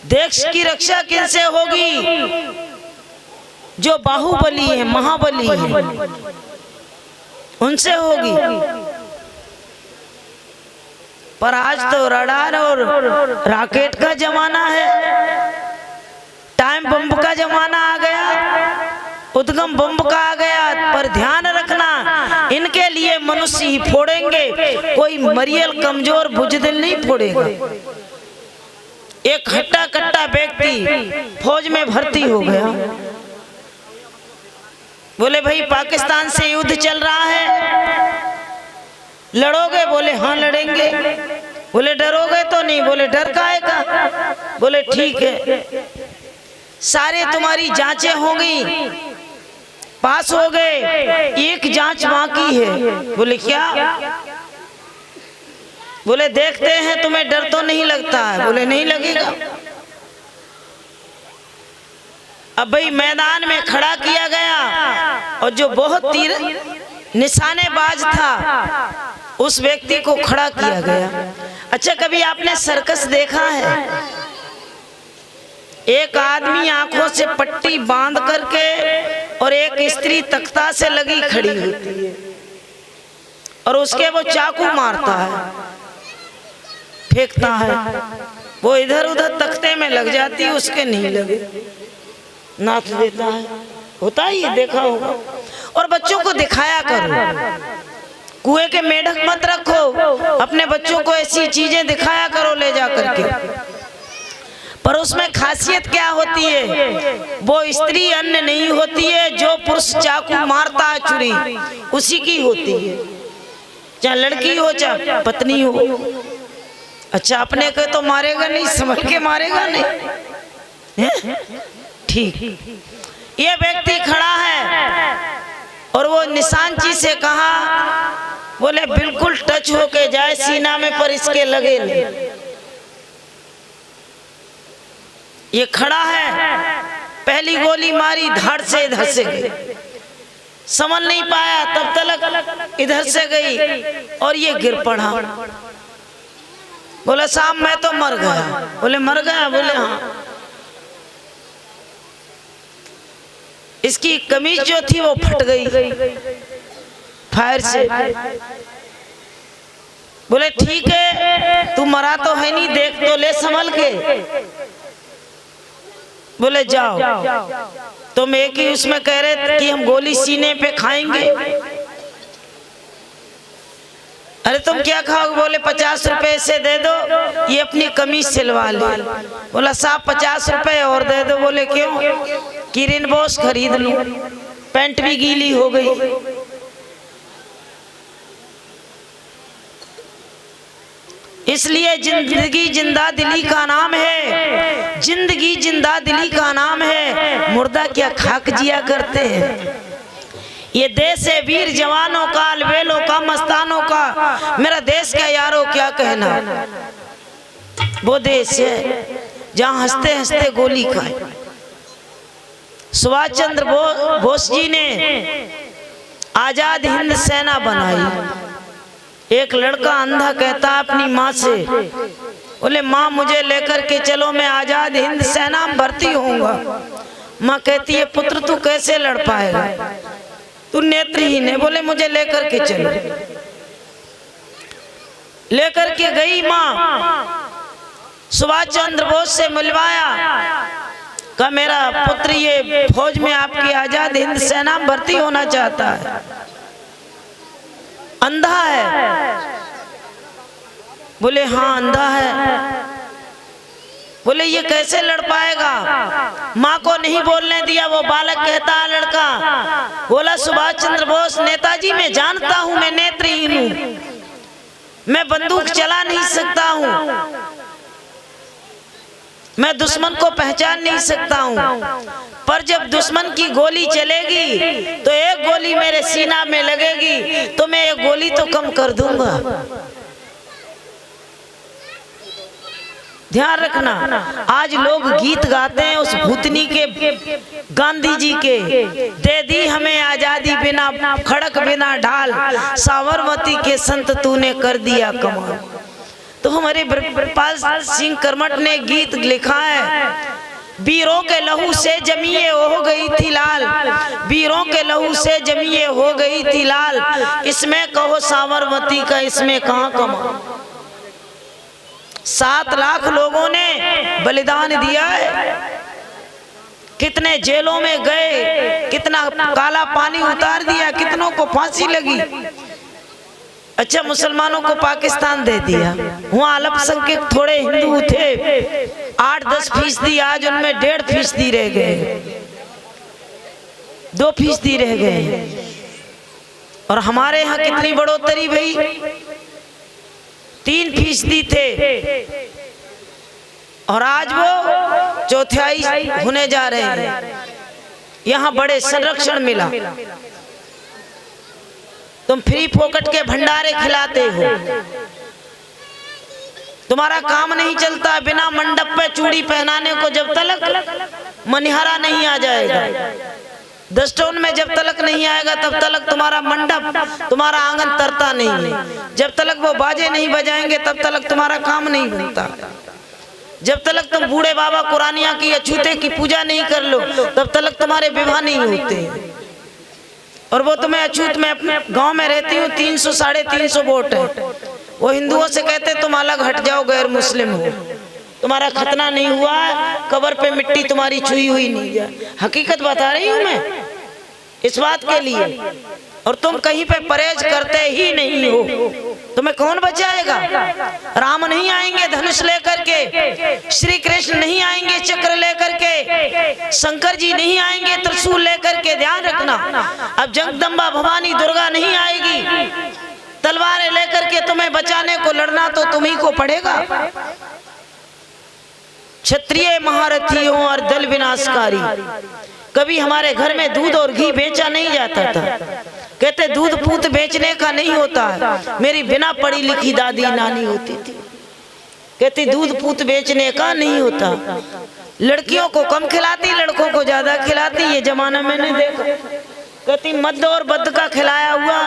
देश की रक्षा किनसे होगी? जो बाहुबली है, महाबली है, उनसे होगी। पर आज तो रडार और रॉकेट का जमाना है, टाइम बम का जमाना आ गया, उद्गम बम का आ गया। पर ध्यान रखना, इनके लिए मनुष्य ही फोड़ेंगे, कोई मरियल कमजोर बुजदिल नहीं फोड़ेगा। एक हट्टा कट्टा व्यक्ति फौज में भर्ती हो गया, बोले भाई पाकिस्तान से युद्ध चल रहा है, लड़ोगे? बोले हाँ लड़ेंगे। बोले डरोगे तो नहीं? बोले डर काहे का? बोले ठीक है, सारे तुम्हारी जांचें होंगी, पास हो गए, एक जांच बाकी है। बोले क्या? बोले देखते हैं तुम्हें डर तो नहीं लगता है? बोले नहीं लगेगा। अब भाई मैदान में खड़ा किया गया और जो बहुत तीर निशानेबाज था उस व्यक्ति को खड़ा किया गया। अच्छा, कभी आपने सर्कस देखा है? एक आदमी आंखों से पट्टी बांध करके और एक स्त्री तख्ता से लगी खड़ी होती है और उसके वो चाकू मारता है, फेंकता है, वो इधर उधर तख्ते में लग जाती है, उसके नहीं लगे, नाथ देता है। होता ही है, देखा होगा। और बच्चों को दिखाया करो, कुएं के मेढक मत रखो, अपने बच्चों को ऐसी चीजें दिखाया करो ले जा करके। पर उसमें खासियत क्या होती है? वो स्त्री अन्य नहीं होती है, जो पुरुष चाकू मारता है छुरी उसी की होती है, चाहे लड़की हो चाहे पत्नी हो। अच्छा, अपने को तो मारेगा नहीं, समझ के मारेगा नहीं। ठीक, ये व्यक्ति खड़ा है और वो निशानची से कहा, बोले बिल्कुल टच होके जाए सीना में, पर इसके लगे नहीं। ये खड़ा है, पहली गोली मारी, धड़ से इधर से गई, समझ नहीं पाया, तब तक इधर से गई और ये गिर पड़ा। बोला साहब मैं तो मर गया। बोले मर गया? बोले हाँ। इसकी कमीज जो थी वो फट गई फायर से। बोले ठीक है, तू मरा तो है नहीं, देख तो ले संभल के। बोले जाओ। तुम एक ही उसमें कह रहे थे कि हम गोली सीने पे खाएंगे। अरे तुम क्या खाओगे? बोले 50 रुपए से दे दो, ये अपनी कमीज सिलवा ले। बोला साहब 50 रुपए और दे दो। बोले क्यों? किरिन बॉस खरीद लूं, पैंट भी गीली हो गई। इसलिए जिंदगी जिंदा दिली का नाम है, जिंदगी जिंदा दिली का नाम है, मुर्दा क्या खाक जिया करते हैं। ये देश है वीर जवानों का, अलबेलों का, मस्तानों का, मेरा देश का यारों क्या कहना। वो देश है जहाँ हंसते हंसते गोली खाए। सुभाष चंद्र बोस जी ने आजाद हिंद सेना बनाई। एक लड़का अंधा कहता अपनी माँ से, बोले माँ मुझे लेकर के चलो, मैं आजाद हिंद सेना में भर्ती होऊंगा। माँ कहती है पुत्र तू कैसे लड़ पाएगा, तू नेत्रहीन है। बोले मुझे लेकर के चलो। लेकर के गई माँ, सुभाष चंद्र बोस से मिलवाया, कहा मेरा पुत्र ये फौज में आपकी आजाद हिंद सेना में भर्ती होना चाहता है, अंधा है। बोले हाँ अंधा है। बोले ये कैसे लड़ पाएगा? माँ को नहीं बोलने दिया, वो बालक कहता है लड़का, बोला सुभाष चंद्र बोस नेताजी मैं जानता हूँ मैं नेत्रहीन हूँ, मैं बंदूक चला नहीं सकता हूँ, मैं दुश्मन को पहचान नहीं सकता हूँ, पर जब दुश्मन की गोली चलेगी तो एक गोली मेरे सीना में लगेगी तो मैं एक गोली तो कम कर दूंगा। ध्यान रखना, आज लोग गीत गाते हैं उस भूतनी के, गांधी जी के, दे दी हमें आजादी बिना खड़क बिना ढाल, साबरमती के संत तूने कर दिया कमाल। तो हमारे ब्रजपाल सिंह करमठ ने गीत लिखा है, वीरों के लहू से जमीए हो गई थी लाल, वीरों के लहू से जमीए हो गई थी लाल, इसमें कहो साबरमती का इसमें कहाँ कमाल। 7 लाख लोगों ने बलिदान दिया है, कितने जेलों में गए, कितना काला पानी उतार दिया, कितनों को फांसी लगी। अच्छा, मुसलमानों को पाकिस्तान दे दिया, वहाँ अल्पसंख्यक थोड़े हिंदू थे 8-10%, आज उनमें 1.5% रह गए, 2% रह गए। और हमारे यहाँ कितनी बढ़ोतरी भई, 3% थे और आज वो 1/4 होने जा रहे हैं। यहाँ बड़े संरक्षण मिला। तुम फ्री फोकट के भंडारे खिलाते हो, तुम्हारा काम नहीं चलता बिना मंडप पे चूड़ी पहनाने को। जब तक मनिहारा नहीं आ जाएगा, 10 टोन में जब तक नहीं आएगा तब तक तुम्हारा मंडप, तुम्हारा आंगन तरता नहीं है। जब तक वो बाजे नहीं बजाएंगे तब तक तुम्हारा काम नहीं बनता। जब तक तुम बूढ़े बाबा कुरानिया की अछूते की पूजा नहीं कर लो तब तक तुम्हारे विवाह नहीं होते। और वो तुम्हें अछूत, में अपने गांव में रहती हूँ, 300-350 वोट है, वो हिंदुओं से कहते तुम अलग हट जाओ, गैर मुस्लिम हो, तुम्हारा खतना नहीं हुआ, कब्र पे मिट्टी तुम्हारी छुई हुई नहीं है। हकीकत बता रही हूँ मैं इस बात के लिए। और तुम कहीं पे परहेज करते ही नहीं हो, तुम्हें कौन बचाएगा? राम नहीं आएंगे धनुष लेकर के, श्री कृष्ण नहीं आएंगे चक्र लेकर के, शंकर जी नहीं आएंगे त्रिशूल लेकर के। ध्यान रखना, अब जगदम्बा भवानी दुर्गा नहीं आएगी तलवारें लेकर के, तुम्हें बचाने को लड़ना तो तुम्ही को पड़ेगा। क्षत्रिय महारथियों और दल विनाशकारी। कभी हमारे घर में दूध और घी बेचा नहीं जाता था, कहते दूध पूत बेचने का नहीं होता है। मेरी बिना पढ़ी लिखी दादी नानी होती थी, कहती दूध पूत बेचने का नहीं होता। लड़कियों को कम खिलाती, लड़कों को ज्यादा खिलाती, ये जमाना मैंने देखा। कहती मद्द और बद्द का खिलाया हुआ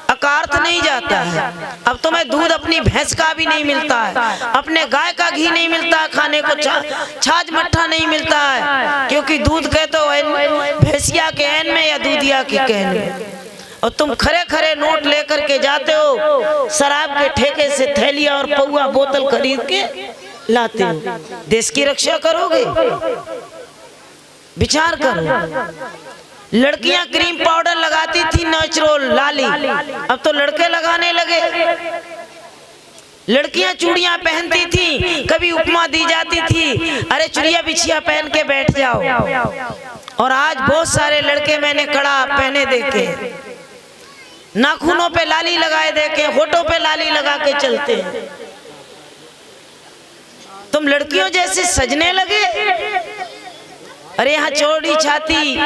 अकार्थ नहीं जाता है। अब तुम्हें दूध अपनी भैंस का भी नहीं मिलता है, अपने गाय का घी नहीं मिलता है खाने को, छाछ मट्ठा नहीं मिलता है, क्योंकि दूध के तो भैंसिया के एन में या दूधिया की कहन में। और तुम खरे खरे नोट लेकर के जाते हो, शराब के ठेके से थैलियां और पौआ बोतल खरीद के लाते हो। देश की रक्षा करोगे? विचार करो। लड़कियां क्रीम पाउडर लगाती थी नेचुरल लाली, अब तो लड़के लगाने लगे। लड़कियां चूड़ियां पहनती थी, कभी उपमा दी जाती थी, अरे चुड़िया बिछिया पहन के बैठ जाओ। और आज बहुत सारे लड़के मैंने कड़ा पहने देखे, नाखूनों पे लाली लगाए देखे, होठों पे लाली लगा के चलते हैं। तुम लड़कियों जैसे सजने लगे। अरे यहाँ चौड़ी छाती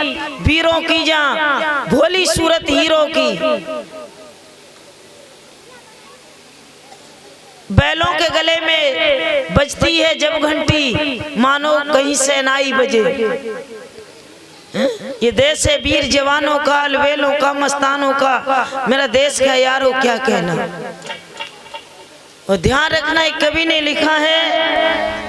वीरों की, जहाँ भोली सूरत हीरो की। बैलों के गले में बजती है जब घंटी, मानो कहीं सेनाई बजे। ये देश है वीर जवानों का, अलवेलों का, मस्तानों का। मेरा देश का यारो क्या कहना। और ध्यान रखना, एक कवि ने लिखा है,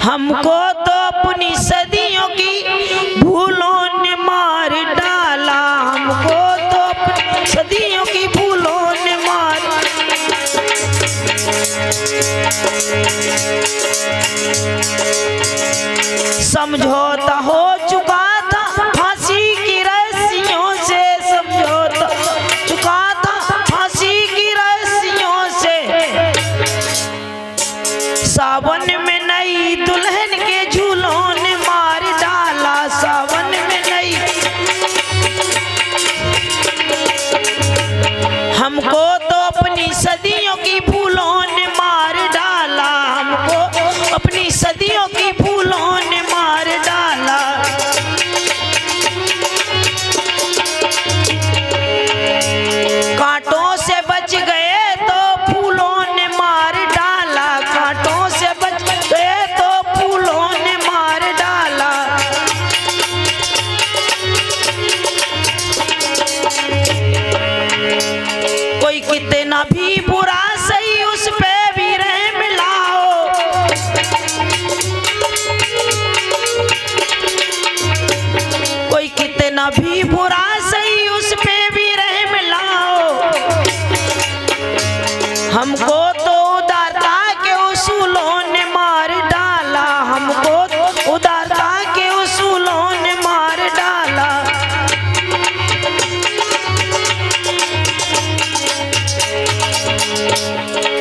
हमको तो अपनी सदियों की भूलों ने मार डाला, हमको तो अपनी सदियों की भूलों ने मार। समझौता हो चुका था फांसी की रस्सियों से, समझौता चुका था फांसी की रस्सियों से। सावन में नई दुल्हन के झूलों ने मार डाला, सावन में नई। हमको तो अपनी सदियों की भूलों ने मार डाला, हमको अपनी सदियों की भूलों ने मार डाला। कितना भी बुरा सही उस पे भी रहम लाओ, कोई कितना भी बुरा सही उस पे भी रहम लाओ। हमको तो उदारता के उसूलों ने मार डाला, हमको उदारता के उसूलों ने मार डाला।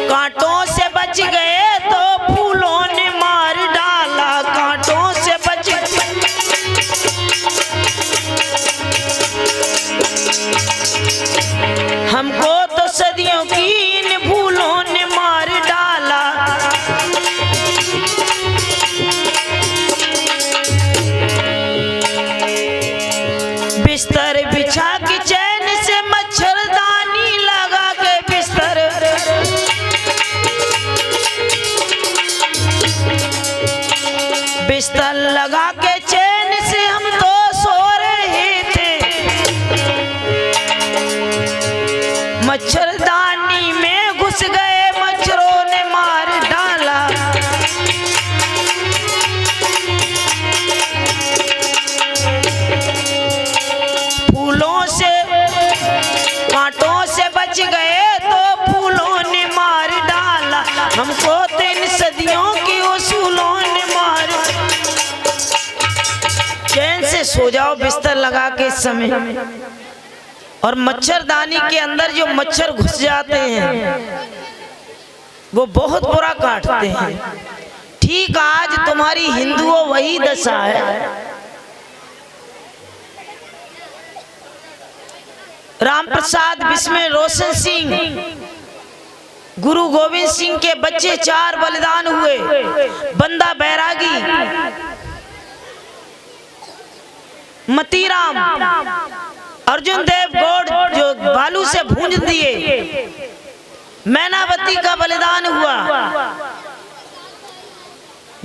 कांटों से बच गए तो फूलों ने मार डाला, कांटों से बच हमको तो सदियों की इन भूलों ने मार डाला। बिस्तर बिछा के चैन से मच्छरदानी लगा के बिस्तर, बिस्तर लगा के चैन से हम तो सो रहे थे, मच्छरदानी में घुस गए मच्छरों ने मार डाला। फूलों से कांटों से बच गए तो फूलों ने मार डाला, हमको तो इन सदियों की उसूलों ने मार। चैन से सो जाओ बिस्तर लगा के इस समय, और मच्छरदानी के अंदर जो मच्छर घुस जाते हैं वो बहुत बुरा काटते हैं। ठीक आज तुम्हारी हिंदुओं वही दशा है। राम प्रसाद बिस्मिल रोशन सिंह, गुरु गोविंद सिंह के बच्चे 4 बलिदान हुए। बंदा बैरागी, मतीराम, अर्जुन देव गौड़ जो बालू से भूंज दिए, मैनावती का बलिदान हुआ।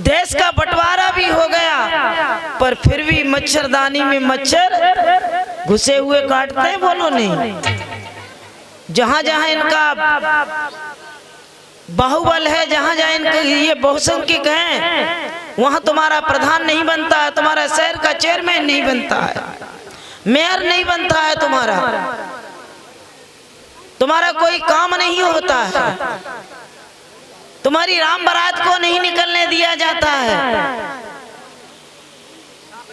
देश का बंटवारा भी हो गया, पर फिर भी मच्छरदानी में मच्छर घुसे हुए काटते हैं। बोलो नहीं, जहां जहां इनका बाहुबल है, जहां जहां इनके ये बहुसंख्यक हैं, वहां तुम्हारा प्रधान नहीं बनता है, तुम्हारा शहर का चेयरमैन नहीं बनता है, मेयर नहीं बनता है, तुम्हारा कोई काम नहीं होता है, तुम्हारी राम बारात को नहीं निकलने दिया जाता है।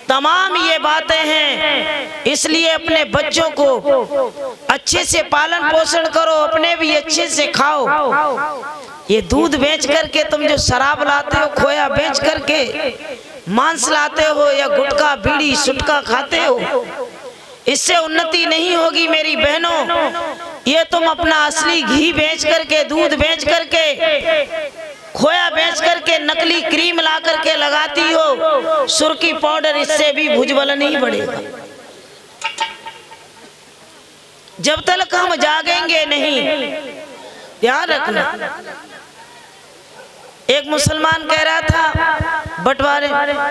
तमाम ये बातें हैं, इसलिए अपने बच्चों को अच्छे से पालन पोषण करो, अपने भी अच्छे से खाओ। ये दूध बेच करके तुम जो शराब लाते हो, खोया बेच करके मांस लाते हो, या गुटखा बीड़ी सुटका खाते हो, इससे उन्नति नहीं होगी मेरी बहनों। ये तुम अपना असली घी बेच करके, दूध बेच करके, खोया बेच करके नकली क्रीम ला करके लगाती हो, सुर्खी पाउडर, इससे भी भुजबल नहीं बढ़ेगा। जब तक हम जागेंगे नहीं, ध्यान रखना। एक मुसलमान कह रहा था बंटवारे,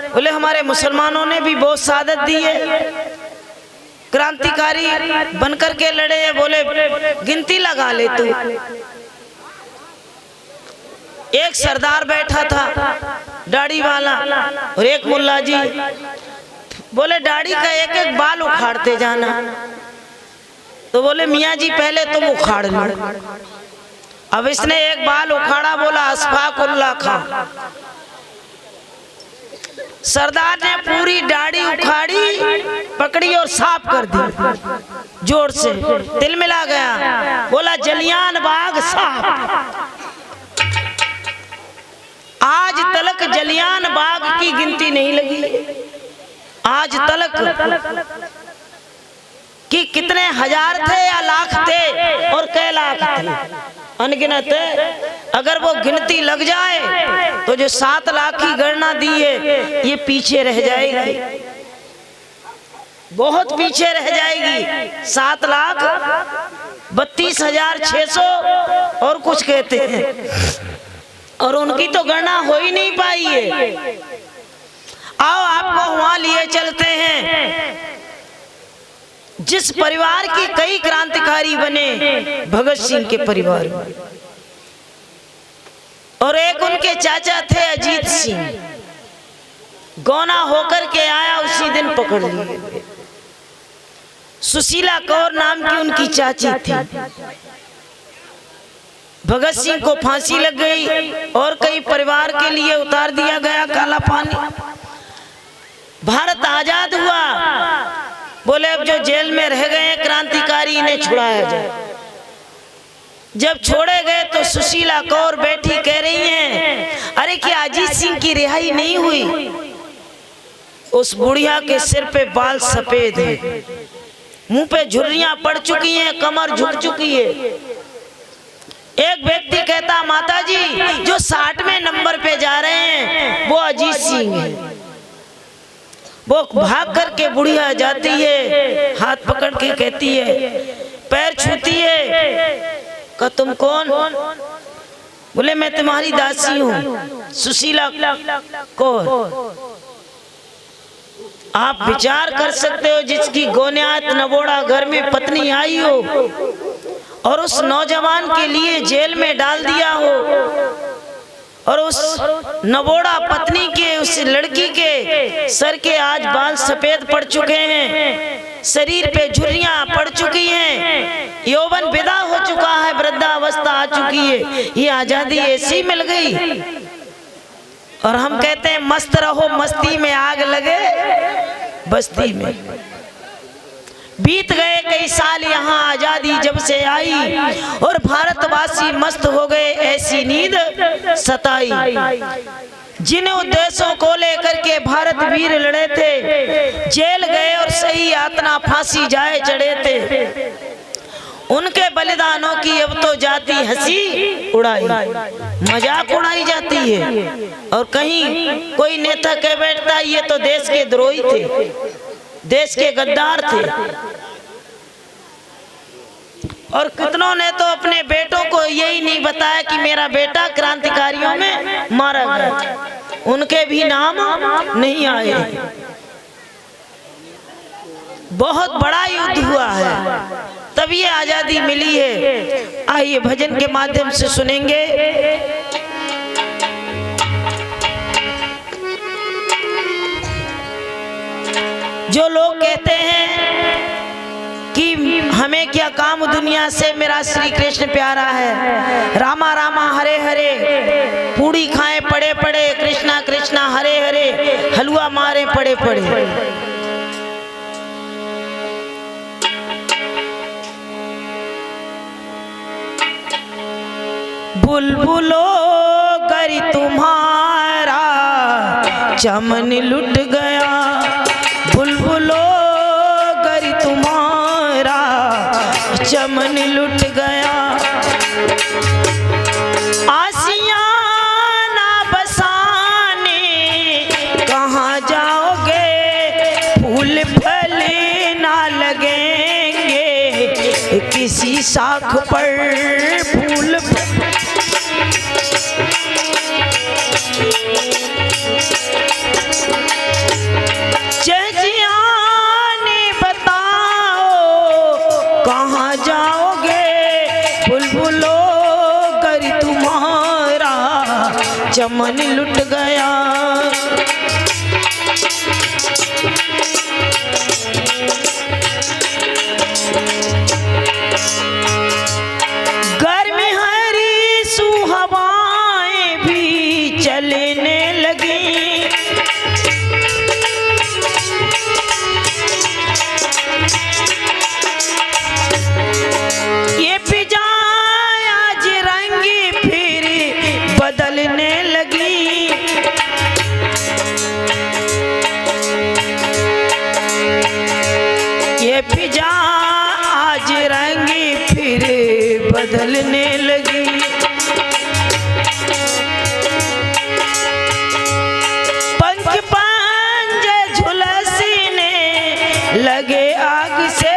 बोले हमारे मुसलमानों ने भी बहुत शहादत दी है, क्रांतिकारी बनकर के लड़े हैं। बोले गिनती लगा ले तू। एक सरदार बैठा था दाढ़ी वाला और एक मुल्ला जी, बोले दाढ़ी का एक एक बाल उखाड़ते जाना। तो बोले मियाँ जी पहले तुम उखाड़ लो। अब इसने एक बाल उखाड़ा, बोला अस्फाकुल्ला खां। सरदार ने पूरी दाढ़ी उखाड़ी, पकड़ी और साफ कर दी जोर से, तिल मिला गया। बोला जलियान बाग साफ। आज तलक जलियान बाग की गिनती नहीं लगी, आज तलक कि कितने हजार थे या लाख थे और कै लाख थे, अनगिनत है। अगर वो गिनती लग जाए तो जो 7 लाख की गणना दी है ये पीछे रह जाएगी, बहुत पीछे रह जाएगी। 7,32,600 और कुछ कहते हैं, और उनकी तो गणना हो ही नहीं पाई है। आओ आपको वहां लिए चलते हैं जिस परिवार के कई क्रांतिकारी बने, भगत सिंह के परिवार में, और एक उनके चाचा थे अजीत सिंह, गौना होकर के आया उसी दिन पकड़ लिए। सुशीला कौर नाम की उनकी चाची थी। भगत सिंह को फांसी लग गई और कई परिवार के लिए उतार दिया गया काला पानी। भारत आजाद हुआ, बोले अब जो जेल में रह गए क्रांतिकारी इन्हें छुड़ाया जाए। जब छोड़े गए तो सुशीला कौर बैठी कह रही हैं, अरे क्या अजीत सिंह की रिहाई नहीं हुई? उस बुढ़िया के सिर पे बाल सफेद है, मुंह पे झुर्रियां पड़ चुकी हैं, कमर झुक चुकी है। एक व्यक्ति कहता, माता जी जो 60वें नंबर पे जा रहे हैं वो अजीत सिंह है। वो भाग करके बुढ़िया जाती है, हाथ पकड़ के कहती है, पैर छूती है, का तुम कौन? बोले मैं तुम्हारी दासी हूँ, सुशीला कौर। आप विचार कर सकते हो, जिसकी गोन्यात नबोड़ा घर में पत्नी आई हो और उस नौजवान के लिए जेल में डाल दिया हो, और उस नबोड़ा पत्नी के, उस लड़की के सर के आज बाल सफेद पड़ चुके हैं, शरीर पे झुर्रियां पड़ चुकी हैं, यौवन विदा हो चुका है, वृद्धावस्था आ चुकी है। ये आजादी ऐसी मिल गई। और हम कहते हैं मस्त रहो, मस्ती में आग लगे बस्ती में। बीत गए कई साल यहाँ आजादी जब से आई, और भारतवासी मस्त हो गए, ऐसी नींद सताई। जिन उद्देश्यों को लेकर के भारत वीर लड़े थे, जेल गए और सही यातना फांसी जाए चढ़े थे, उनके बलिदानों की अब तो जाती हंसी उड़ाई, मजाक उड़ाई जाती है। और कहीं कोई नेता कह बैठता ये तो देश के द्रोही थे, देश के गद्दार थे। और कितनों ने तो अपने बेटों को यही नहीं बताया कि मेरा बेटा क्रांतिकारियों में मारा गया, उनके भी नाम नहीं आए। बहुत बड़ा युद्ध हुआ है, तब ये आजादी मिली है। आइए भजन के माध्यम से सुनेंगे। जो लोग कहते हैं कि हमें क्या काम दुनिया से, मेरा श्री कृष्ण प्यारा है, रामा रामा हरे हरे, पूड़ी खाए पड़े पड़े, कृष्णा कृष्णा हरे हरे, हलवा मारे पड़े पड़े। बुलबुलो कर तुम्हारा चमन लुट गया, बुलबुलो कर तुम्हारा चमन लुट गया। आसियाना बसाने कहाँ जाओगे, फूल फल ना लगेंगे किसी शाख पर, फूल चजियाने बताओ कहाँ जाओगे, बुलबुलो कर तुम्हारा चमन लुट गया। गर्मी हरी सुहवाएं भी चलने लगी, ये फिजाएं आज रंगी फिर बदलने लगी। ये फिजा आज रंगी फिर बदलने लगी। पंख पंजे झुलसने लगे आग से,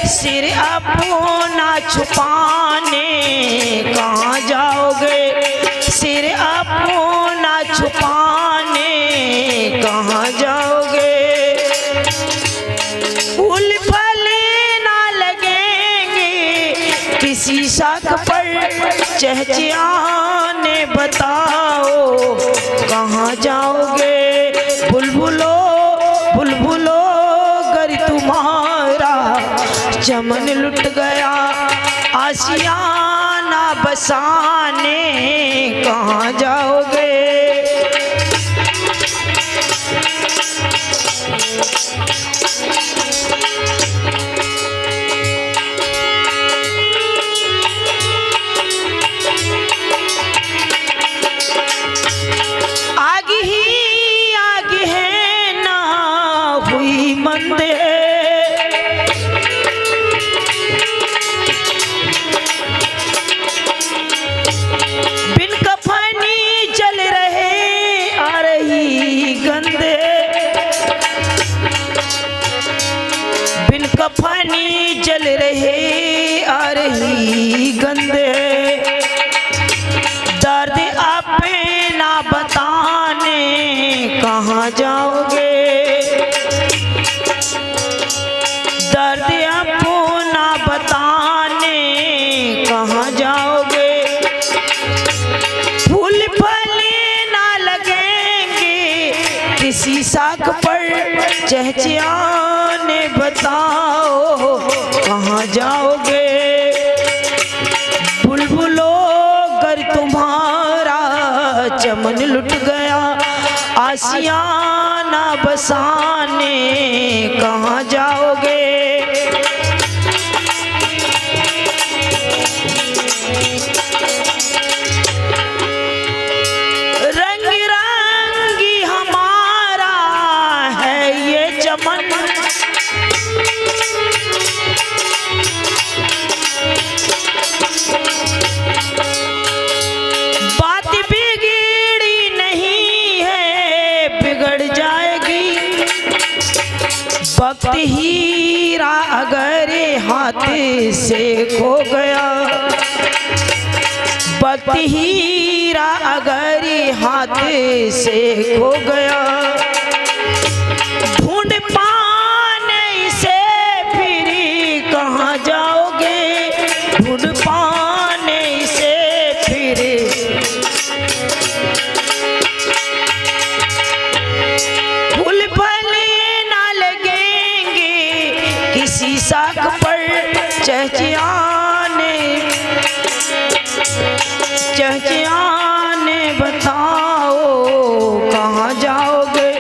सिर अपना छुपाने कहाँ जाओगे, सिर अपना छुपाने कहाँ जाओगे। फूल फल पर चहचहाने बताओ कहाँ जाओगे। बुलबुलो बुलबुलो गर तुम्हारा चमन लुट गया, आशियाना बसाने कहाँ जाओगे। कफनी जल रहे आ रही गंदे, दर्द आपे ना बताने कहाँ जाओगे। दर्द आपको ना बताने कहाँ जाओगे। फूल फले ना लगेंगे किसी साख पर चहचहाने बताओ कहाँ जाओगे। बुलबुलो गर तुम्हारा चमन लुट गया, आशियाना बसाने कहाँ जाओगे। रंग रंगी हमारा है ये चमन, बात बिगड़ी नहीं है बिगड़ जाएगी। वक्त हीरा अगर हाथ से खो गया, वक्त हीरा अगर हाथ से खो गया। ढूंढ पाने से फिर कहाँ जाओगे। ढूंढ पाने से फिर फूल फले ना लगेंगे किसी साख पर चहचहाने बताओ कहाँ जाओगे।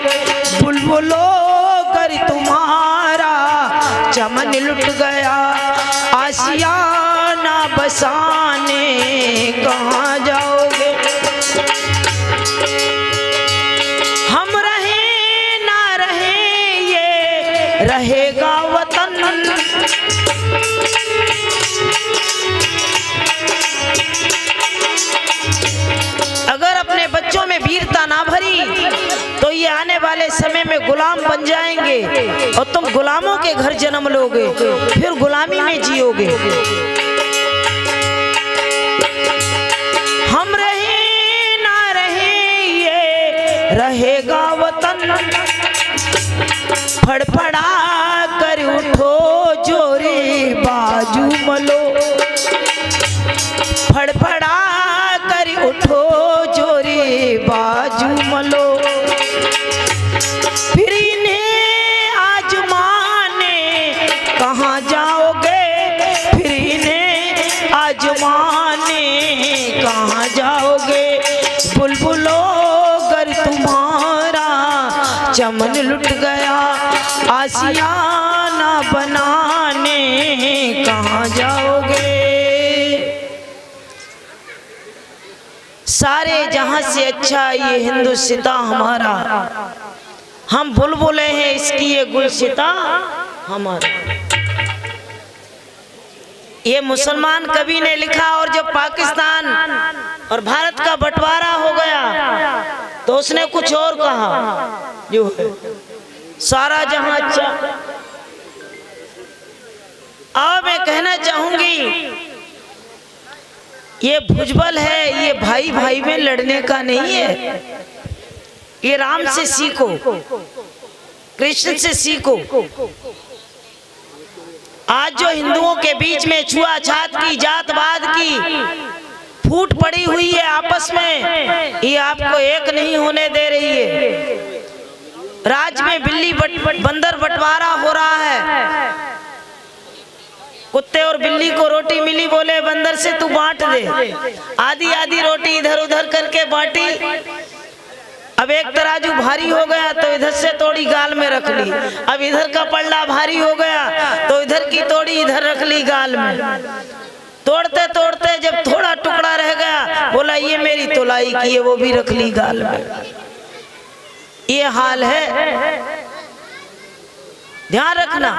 बुलबुलो गर तुम्हारा चमन लुट गया, आशियाना बसाने कहाँ जाओगे। हम रहे ना रहे ये रहेगा वतन, अगर अपने बच्चों में वीरता ना भरी तो ये आने वाले समय में गुलाम बन जाएंगे और तुम गुलामों के घर जन्म लोगे, फिर गुलामी में जियोगे। हम रहे ना रहे ये रहेगा वतन, फड़फड़ा कर उठो जोरे बाजू मलो। फड़फड़ा कर उठो जोरे बाजू मलो, फिर इन्हें आजमाने कहाँ जाओगे। फिर इन्हें आजमाने कहाँ जाओगे। बुलबुलो गर तुम्हारा चमन लुट गया, आशियाना बनाने कहाँ जाओगे। सारे जहां से अच्छा ये हिंदुस्तान हमारा, हम बुलबुले हैं इसकी ये गुलसिता हमारा। ये मुसलमान कवि ने लिखा, और जब पाकिस्तान और भारत का बंटवारा हो गया तो उसने कुछ और कहा, जो है सारा जहां अच्छा। अब मैं कहना चाहूंगी ये भुजबल है, ये भाई भाई में लड़ने का नहीं है। ये राम से सीखो, कृष्ण से सीखो। आज जो हिंदुओं के बीच में छुआछात की, जातवाद की फूट पड़ी हुई है आपस में, ये आपको एक नहीं होने दे रही है। राज्य में बिल्ली बंदर बंटवारा हो रहा है। कुत्ते और बिल्ली को रोटी मिली, बोले बंदर से तू बांट दे। आधी आधी रोटी इधर उधर करके बांटी। अब एक तराजू भारी हो गया तो इधर से तोड़ी गाल में रख ली। अब इधर का पल्ला भारी हो गया तो इधर की तोड़ी इधर रख ली गाल में। तोड़ते तोड़ते जब थोड़ा टुकड़ा रह गया, बोला ये मेरी तोलाई की है, वो भी रख ली गाल में। ये हाल है, ध्यान रखना।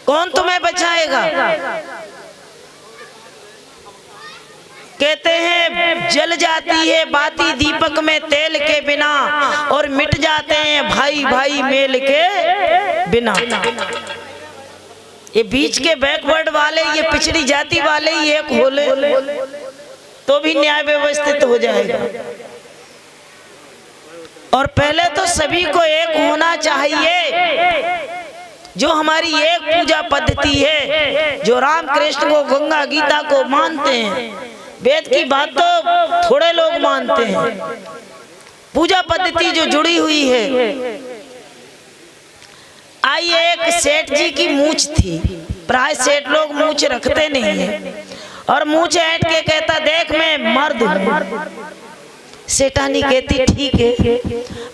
कौन तुम्हें बचाएगा? कहते हैं जल जाती है बाती दीपक में तेल के बिना, और मिट जाते हैं भाई भाई मेल के बिना। ये बीच के बैकवर्ड वाले, ये पिछड़ी जाति वाले ही एक होले तो भी न्याय व्यवस्थित हो जाएगा। और पहले तो सभी को एक होना चाहिए। जो हमारी एक पूजा पद्धति है, जो राम कृष्ण को, गंगा गीता को मानते हैं, वेद की बात तो थोड़े लोग मानते हैं, पूजा पद्धति जो जुड़ी हुई है। आइए, एक सेठ जी की मूंछ थी। प्राय सेठ लोग मूंछ रखते नहीं है, और मूंछ ऐंठ के कहता देख मैं मर्द हूं। सेठानी कहती ठीक है,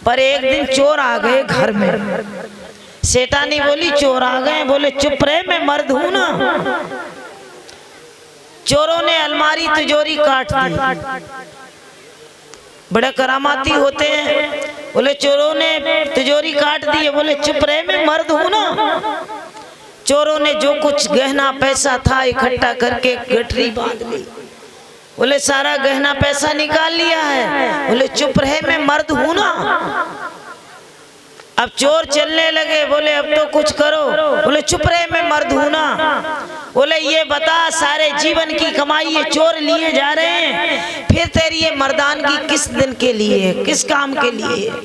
पर एक दिन चोर आ गए घर में। सेठानी बोली चोर आ गए? बोले चुप रहे, मैं मर्द हूं ना। चोरों ने अलमारी तिजोरी काट दी। बड़े करामाती होते हैं। बोले चोरों ने तिजोरी काट दी है। बोले चुप रहे, मैं मर्द हूं ना। चोरों ने जो कुछ गहना पैसा था इकट्ठा करके गठरी बांध ली। बोले सारा गहना पैसा निकाल लिया है। बोले चुप रहे, मैं मर्द हूं ना। अब चोर चलने लगे। बोले अब तो कुछ करो। बोले चुप रहे, मैं मर्द हूं ना। बोले ये बता, सारे जीवन की कमाई ये चोर लिए जा रहे हैं, फिर तेरी ये मर्दानगी किस दिन के लिए है, किस काम के लिए है?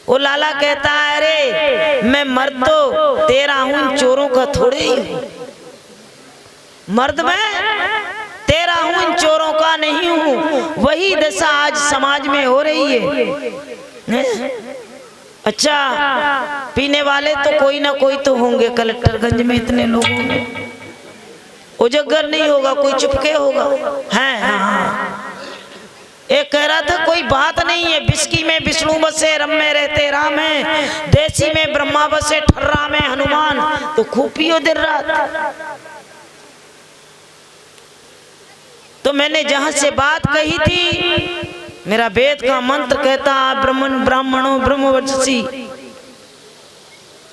वो लाला कहता है अरे मैं मर्द तो तेरा हूं, चोरों का थोड़े ही हूं। मर्द मैं तेरा हूं, इन चोरों का नहीं हूं। वही दशा आज समाज में हो रही है। अच्छा, पीने वाले तो कोई ना कोई तो होंगे। कलेक्टरगंज में इतने लोग होंगे, उजागर नहीं होगा, कोई चुपके होगा। है हाँ। एक कह रहा था कोई बात नहीं है, बिस्की में विष्णु बसे, रम में रहते राम है, देसी में ब्रह्मा बसे, ठर्रा में हनुमान, तो खूब पियो दिन रात। तो मैंने जहां से बात कही थी, मेरा वेद का मंत्र कहता ब्राह्मणों ब्रह्मवर्चसी,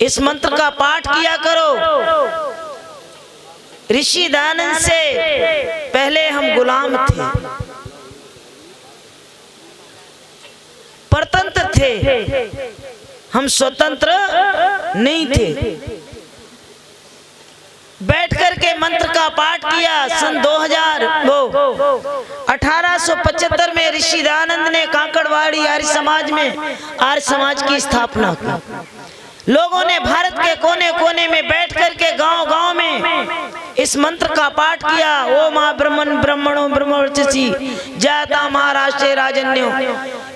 इस मंत्र का पाठ किया करो। ऋषि दयानंद से पहले हम गुलाम थे, परतंत्र थे, हम स्वतंत्र नहीं थे। बैठ करके मंत्र का पाठ किया। सन 1875 में ऋषि दयानंद ने काकड़वाड़ी आर्य समाज में आर्य समाज की स्थापना की। लोगों ने भारत के कोने कोने में बैठ करके गांव-गांव में इस मंत्र का पाठ किया। ओम ब्रह्मणो ब्रह्मवर्चसी जाता महाराष्ट्र राजन्यो।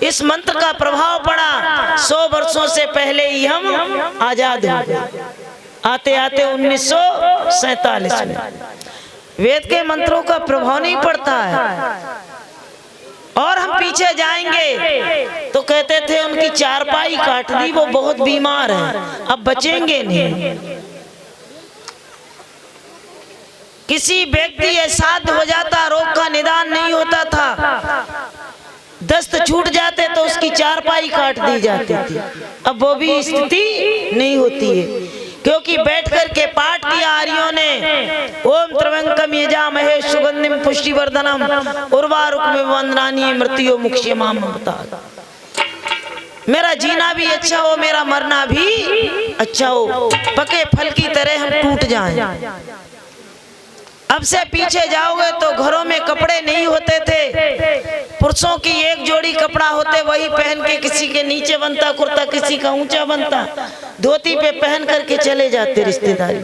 इस मंत्र का प्रभाव पड़ा। 100 वर्षों से पहले ही हम आजाद हो गए, आते आते 1947 में। वेद के मंत्रों का प्रभाव नहीं पड़ता है। और हम पीछे जाएंगे तो कहते थे उनकी चारपाई काट दी, वो बहुत बीमार है, अब बचेंगे नहीं। किसी व्यक्ति असाध्य हो जाता, रोग का निदान नहीं होता था, दस्त छूट जाते तो उसकी चारपाई काट दी जाती थी। अब वो भी स्थिति नहीं होती है, क्योंकि बैठ करके पाठ किया आर्यों ने। ओम त्र्यंबकम यजामहे सुगंधिम पुष्टिवर्धनम उर्वारुकमिव वंदनानि मृत्यो मुक्षयमाम अमृता। मेरा जीना भी अच्छा हो, मेरा मरना भी अच्छा हो, पके फल की तरह हम टूट जाएं। अब से पीछे जाओगे तो घरों में कपड़े नहीं होते थे। पुरुषों की एक जोड़ी कपड़ा होते, वही पहन के किसी के नीचे बनता कुर्ता, किसी का ऊंचा बनता, धोती पे पहन करके चले जाते रिश्तेदारी।